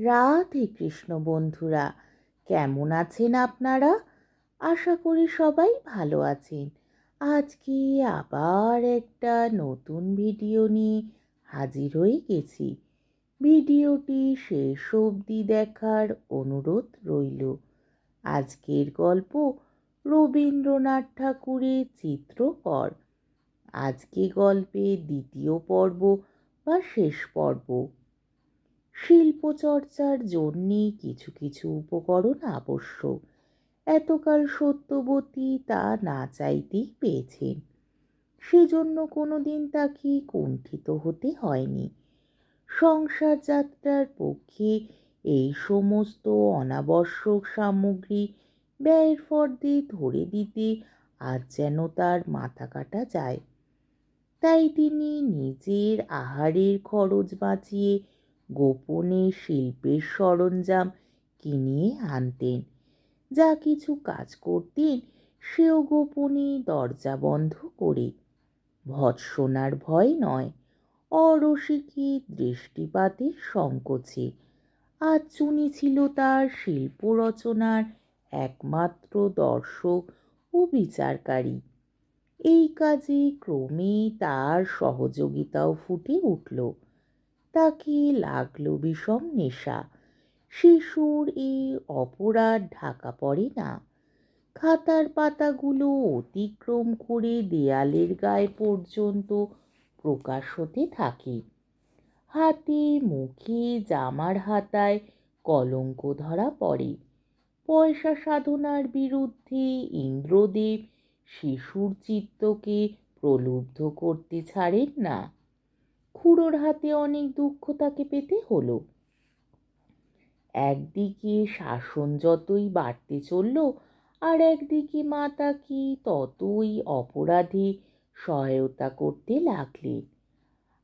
রাধে কৃষ্ণ বন্ধুরা, কেমন আছেন আপনারা? আশা করি সবাই ভালো আছেন। আজকে আবার একটা নতুন ভিডিও নিয়ে হাজির হয়ে গেছি। ভিডিওটি শেষ অবধি দেখার অনুরোধ রইল। আজকের গল্প রবীন্দ্রনাথ ঠাকুরের চিত্রকর। আজকে গল্পের দ্বিতীয় পর্ব বা শেষ পর্ব। শিল্পচর্চার জন্যে কিছু কিছু উপকরণ আবশ্যক। এতকাল সত্যবতী তা না চাইতেই পেয়েছেন। সেজন্য কোনোদিন তাকে কুণ্ঠিত হতে হয়নি। সংসার যাত্রার পক্ষে এই সমস্ত অনাবশ্যক সামগ্রী ব্যয়ের ফর্দে ধরে দিতে আজ যেন তার মাথা কাটা যায়। তাই তিনি নিজের আহারের খরচ বাঁচিয়ে গোপনে শিল্পের সরঞ্জাম কিনিয়ে আনতেন। যা কিছু কাজ করতেন সেও গোপনে দরজা বন্ধ করে। ভৎসনার ভয় নয়, অরসিকের দৃষ্টিপাতের সংকোচে। আজ চুনি ছিল তার শিল্প রচনার একমাত্র দর্শক ও বিচারকারী। এই কাজে ক্রমেই তার সহযোগিতাও ফুটে উঠল। তাকে লাগল বিষম নেশা। শিশুর এই অপরাধ ঢাকা পড়ে না। খাতার পাতাগুলো অতিক্রম করে দেয়ালের গায়ে পর্যন্ত প্রকাশ হতে থাকে। হাতে মুখে জামার হাতায় কলঙ্ক ধরা পড়ে। পয়সা সাধনার বিরুদ্ধে ইন্দ্রদেব শিশুর চিত্তকে প্রলুব্ধ করতে ছাড়েন না। খুড়োর হাতে অনেক দুঃখ তাকে পেতে হলো। একদিকে শাসন যতই বাড়তে চলল, আর একদিকে মা তাকে ততই অপরাধে সহায়তা করতে লাগলেন।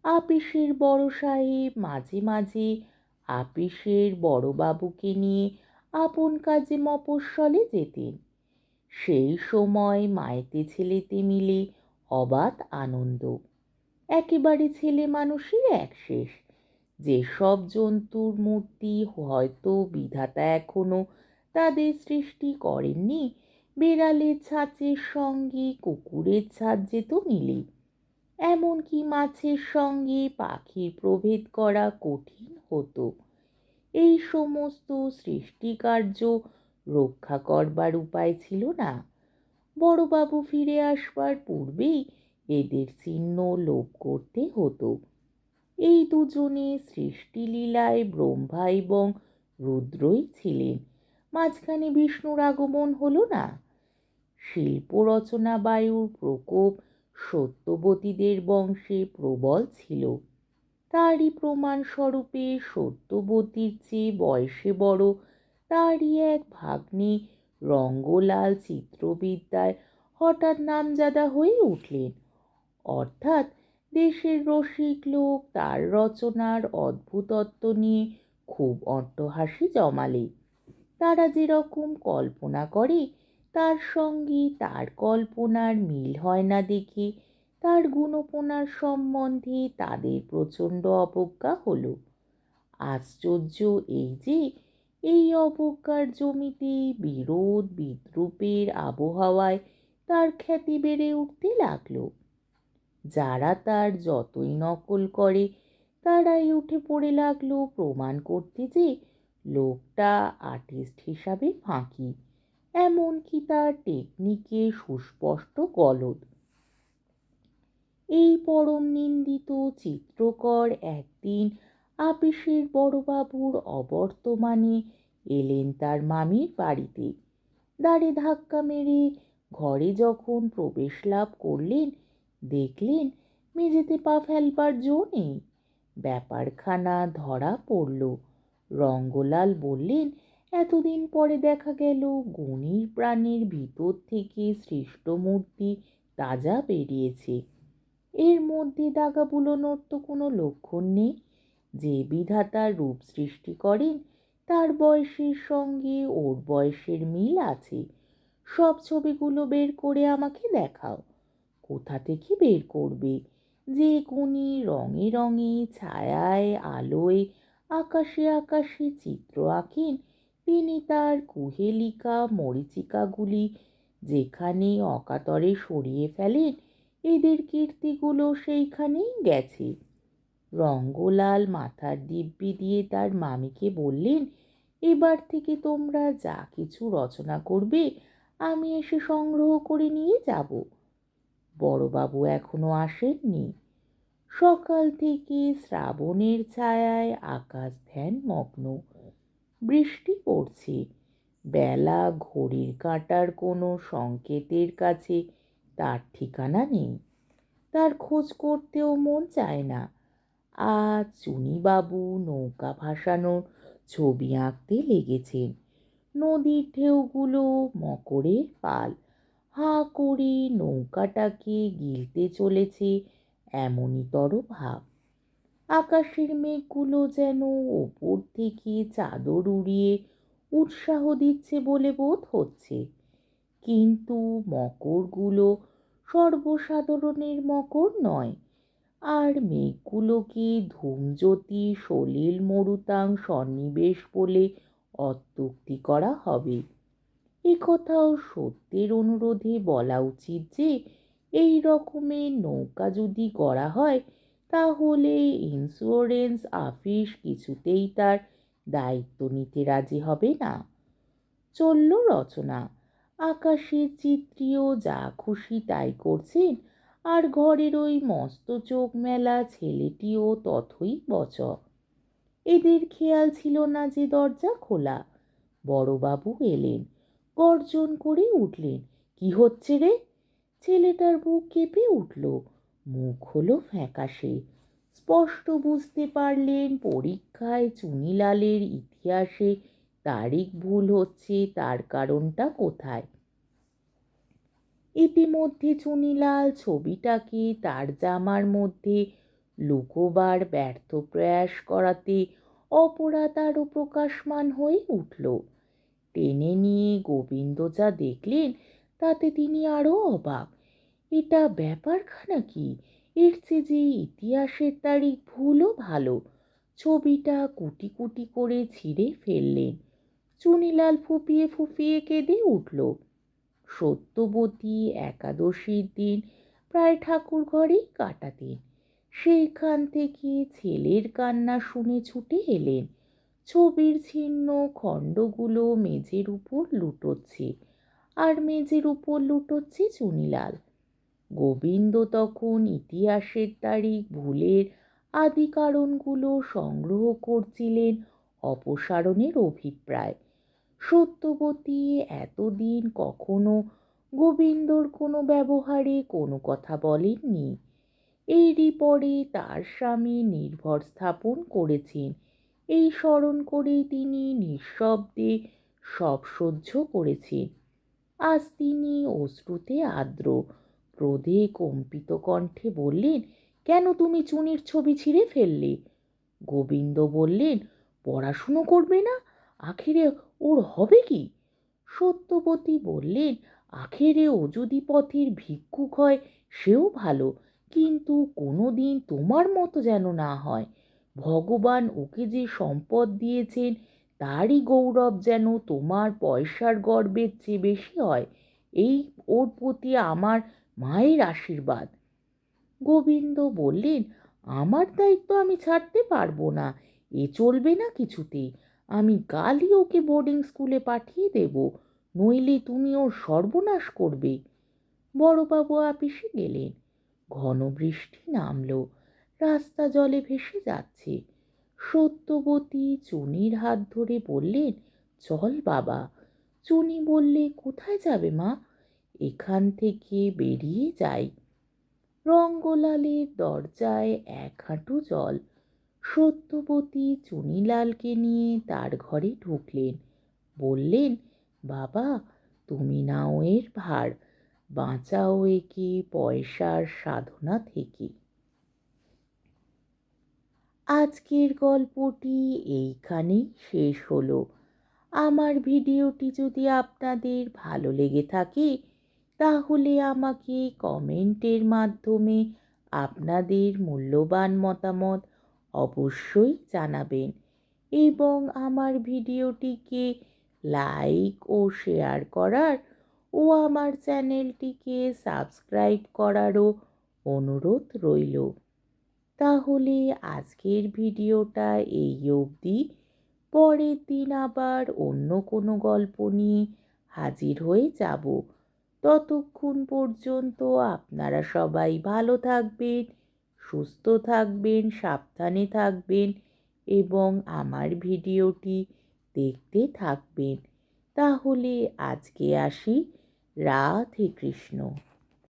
আপিসের বড় সাহেব মাঝে মাঝে আপিসের বড়বাবুকে নিয়ে আপন কাজে মফস্বলে যেতেন। সেই সময় মায়েতে ছেলেতে মিলে অবাধ আনন্দ। একেবারে ছেলে মানুষের একশেষ। যেসব জন্তুর মূর্তি হয়তো বিধাতা এখনো তাদের সৃষ্টি করেননি, বেড়ালের ছাঁচের সঙ্গে কুকুরের ছাঁচ যেত মিলে। এমনকি মাছের সঙ্গে পাখির প্রভেদ করা কঠিন হতো। এই সমস্ত সৃষ্টিকার্য রক্ষা করবার উপায় ছিল না। বড়বাবু ফিরে আসবার পূর্বেই এদের চিহ্ন লোপ করতে হতো। এই দুজনে সৃষ্টিলীলায় ব্রহ্মা এবং রুদ্রই ছিলেন। মাঝখানে বিষ্ণুর আগমন হলো না। শিল্প রচনা বায়ুর প্রকোপ সত্যবতীদের বংশে প্রবল ছিল। তারই প্রমাণস্বরূপে সত্যবতীর চেয়ে বয়সে বড় তারই এক ভাগ্নে রঙ্গলাল চিত্রবিদ্যায় হঠাৎ নামজাদা হয়ে উঠলেন। অর্থাৎ দেশের রসিক লোক তার রচনার অদ্ভুতত্ব নিয়ে খুব অট্টহাসি জমালে। তারা যেরকম কল্পনা করে তার সঙ্গে তার কল্পনার মিল হয় না দেখে তার গুণপনার সম্বন্ধে তাদের প্রচণ্ড অবজ্ঞা হলো। আশ্চর্য এই যে এই অবজ্ঞার জমিতে বিরোধ বিদ্রূপের আবহাওয়ায় তার খ্যাতি বেড়ে উঠতে লাগলো। যারা তার যতই নকল করে তারাই উঠে পড়ে লাগলো প্রমাণ করতে যে লোকটা আর্টিস্ট হিসাবে ফাঁকি, এমনকি তার টেকনিকে সুস্পষ্ট গলদ। এই পরম নিন্দিত চিত্রকর একদিন আপিসের বড়বাবুর অবর্তমানে এলেন তার মামির বাড়িতে। দ্বারে ধাক্কা মেরে ঘরে যখন প্রবেশ লাভ করলেন, দেখলেন মেঝেতে পা ফেলবার জো নেই। ব্যাপারখানা ধরা পড়ল। রঙ্গলাল বললেন, এতদিন পরে দেখা গেল গুণীর প্রাণের ভিতর থেকে সৃষ্ট মূর্তি তাজা বেরিয়েছে। এর মধ্যে দাগা বুলোনোর তো কোনো লক্ষণ নেই। যে বিধাতার রূপ সৃষ্টি করেন তার বয়সের সঙ্গে ওর বয়সের মিল আছে। সব ছবিগুলো বের করে আমাকে দেখাও। কোথা থেকে বের করবে? যে গুণী রঙে রঙে ছায়ায় আলোয় আকাশে আকাশে চিত্র আঁকেন তিনি তার কুহেলিকা মরীচিকাগুলি যেখানে অকাতরে সরিয়ে ফেলেন, এদের কীর্তিগুলো সেইখানেই গেছে। রঙ্গলাল মাথার দিব্যি দিয়ে তার মামিকে বললেন, এবার থেকে তোমরা যা কিছু রচনা করবে আমি এসে সংগ্রহ করে নিয়ে যাব। বড়বাবু এখনো আসেননি। সকাল থেকে শ্রাবণের ছায়ায় আকাশ ধ্যান মগ্ন। বৃষ্টি পড়ছে। বেলা ঘড়ির কাঁটার কোনো সংকেতের কাছে তার ঠিকানা নেই। তার খোঁজ করতেও মন চায় না। আজ চুনিবাবু নৌকা ভাসানোর ছবি আঁকতে লেগেছেন। নদীর ঢেউগুলো মকরের পাল, হাঁ করে নৌকাটাকে গিলতে চলেছে এমনইতর ভাব। আকাশের মেঘগুলো যেন ওপর থেকে চাদর উড়িয়ে উৎসাহ দিচ্ছে বলে বোধ হচ্ছে। কিন্তু মকরগুলো সর্বসাধারণের মকর নয়, আর মেঘগুলোকে ধূমজ্যোতি সলিল মরুতাং সন্নিবেশ বলে অত্যুক্তি করা হবে। একথাও সত্যের অনুরোধে বলা উচিত যে এই রকমের নৌকা যদি গড়া হয় তাহলে ইন্স্যুরেন্স আফিস কিছুতেই তার দায়িত্ব নিতে রাজি হবে না। চলল রচনা। আকাশের চিত্রীও যা খুশি তাই করছেন, আর ঘরের ওই মস্ত চোখ মেলা ছেলেটিও তথই বচ। এদের খেয়াল ছিল না যে দরজা খোলা। বড়বাবু এলেন, গর্জন করে উঠলেন, কি হচ্ছে রে? ছেলেটার বুক কেঁপে উঠল, মুখ হলো ফ্যাকাশে। স্পষ্ট বুঝতে পারলেন পরীক্ষায় চুনিলালের ইতিহাসে তারিখ ভুল হচ্ছে, তার কারণটা কোথায়। ইতিমধ্যে চুনিলাল ছবিটাকে তার জামার মধ্যে লুকোবার ব্যর্থ প্রয়াস করাতে অপরাধ আরও প্রকাশমান হয়ে উঠল। টেনে নিয়ে গোবিন্দ যা দেখলেন তাতে তিনি আরও অবাক। এটা ব্যাপারখানা কি? এর চেয়ে যে ইতিহাসের তারিখ ভুলও ভালো। ছবিটা কুটি কুটি করে ছিঁড়ে ফেললেন। চুনিলাল ফুপিয়ে ফুপিয়ে কেঁদে উঠল। সত্যবতী একাদশীর দিন প্রায় ঠাকুর ঘরেই কাটাতেন। সেইখান থেকে ছেলের কান্না শুনে ছুটে এলেন। ছবির ছিন্ন খণ্ডগুলো মেঝের উপর লুটোচ্ছে, আর মেঝের উপর লুটোচ্ছে চুনিলাল। গোবিন্দ তখন ইতিহাসের তারিখ ভুলের আদি কারণগুলো সংগ্রহ করছিলেন অপসারণের অভিপ্রায়। সত্যবতী এতদিন কখনো গোবিন্দর কোনো ব্যবহারে কোনো কথা বলেননি। এরই পরে তার স্বামী নির্ভর স্থাপন করেছেন, এই স্মরণ করেই তিনি নিঃশব্দে সব সহ্য করেছেন। আজ তিনি অশ্রুতে আর্দ্র, ক্রোধে কম্পিত কণ্ঠে বললেন, কেন তুমি চুনির ছবি ছিঁড়ে ফেললে? গোবিন্দ বললেন, পড়াশুনো করবে না? আখেরে ওর হবে কি? সত্যবতী বললেন, আখেরে ও যদি পথের ভিক্ষুক হয় সেও ভালো, কিন্তু কোনো দিন তোমার মতো যেন না হয়। ভগবান ওকে যে সম্পদ দিয়েছেন তারই গৌরব যেন তোমার পয়সার গর্বের চেয়ে বেশি হয়, এই ওর প্রতি আমার মায়ের আশীর্বাদ। গোবিন্দ বললেন, আমার দায়িত্ব আমি ছাড়তে পারবো না, এ চলবে না কিছুতেই। আমি কালই ওকে বোর্ডিং স্কুলে পাঠিয়ে দেব, নইলে তুমি ওর সর্বনাশ করবে। বড়বাবু আপিসে গেলেন। ঘন বৃষ্টি নামল, রাস্তা জলে ভেসে যাচ্ছে। সত্যবতী চুনির হাত ধরে বললেন, চল বাবা। চুনি বললে, কোথায় যাবে মা? এখান থেকে বেরিয়ে যাই। রঙ্গলালের দরজায় এক হাঁটু জল। সত্যবতী চুনিলালকে নিয়ে তার ঘরে ঢুকলেন। বললেন, বাবা তুমি নাও এর ভার, বাঁচাও একে পয়সার সাধনা থেকে। আজকের গল্পটি এইখানেই শেষ হলো। আমার ভিডিওটি যদি আপনাদের ভালো লেগে থাকে তাহলে আমাকে কমেন্টের মাধ্যমে আপনাদের মূল্যবান মতামত অবশ্যই জানাবেন এবং আমার ভিডিওটিকে লাইক ও শেয়ার করার ও আমার চ্যানেলটিকে সাবস্ক্রাইব করারও অনুরোধ রইল। তাহলে আজকের ভিডিওটা এই অবধি। পরের দিন আবার অন্য কোনো গল্প নিয়ে হাজির হয়ে যাব। ততক্ষণ পর্যন্ত আপনারা সবাই ভালো থাকবেন, সুস্থ থাকবেন, সাবধানে থাকবেন এবং আমার ভিডিওটি দেখতে থাকবেন। তাহলে আজকে আসি। রাধে কৃষ্ণ।